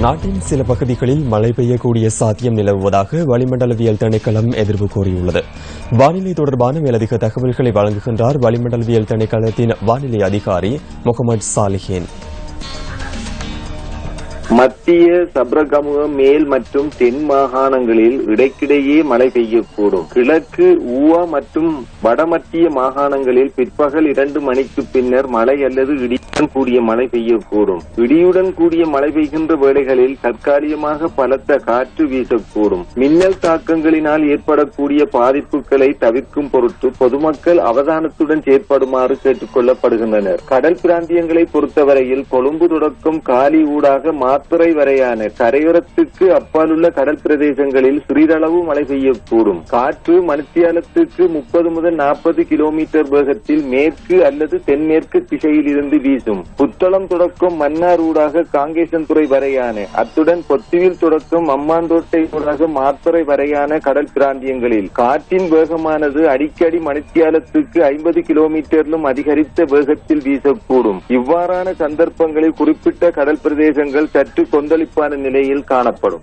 நாட்டின் சில பகுதிகளில் மழை பெய்யக்கூடிய சாத்தியம் நிலவுவதாக வளிமண்டலவியல் திணைக்களம் எதிர்ப்பு கூறியுள்ளது. வானிலை தொடர்பான மேலதிக தகவல்களை வழங்குகின்றார் வளிமண்டலவியல் திணைக்களத்தின் வானிலை அதிகாரி முகமது சாலிஹின். மத்திய சப்ரகமுக மேல் மற்றும் தென் மாகாணங்களில் இடைக்கிடையே மழை பெய்யக்கூடும். கிழக்கு ஊவா மற்றும் வடமத்திய மாகாணங்களில் பிற்பகல் 2 மணிக்கு பின்னர் மழை அல்லது இடியுடன் கூடிய மழை பெய்யக்கூடும். இடியுடன் கூடிய மழை பெய்கின்ற வேளைகளில் தற்காலிகமாக பலத்த காற்று வீசக்கூடும். மின்னல் தாக்கங்களினால் ஏற்படக்கூடிய பாதிப்புகளை தவிர்க்கும் பொருட்டு பொதுமக்கள் அவதானத்துடன் செயற்படுமாறு கேட்டுக் கொள்ளப்படுகின்றனர். கடல் பிராந்தியங்களை பொறுத்தவரையில் கொழும்பு தொடக்கம் காலி ஊடாக மாத்துறை வரையான கரையோரத்துக்கு அப்பாலுள்ள கடல் பிரதேசங்களில் சிறிதளவு மழை பெய்யக்கூடும். காற்று மணித்தியாலத்துக்கு 30 முதல் 40 கிலோமீட்டர் வேகத்தில் மேற்கு அல்லது தென்மேற்கு திசையில் இருந்து வீசும். புத்தளம் தொடக்கம் மன்னார் ஊடாக காங்கேசன்துறை வரையான, அத்துடன் பொத்துவில் தொடக்கம் அம்மாந்தோட்டை ஊடாக மாத்துறை வரையான கடல் பிராந்தியங்களில் காற்றின் வேகமானது அடிக்கடி மணித்தியாலத்துக்கு 50 கிலோமீட்டரிலும் அதிகரித்த வேகத்தில் வீசக்கூடும். இவ்வாறான சந்தர்ப்பங்களில் குறிப்பிட்ட கடல் பிரதேசங்கள் சற்று கொந்தளிப்பான நிலையில் காணப்படும்.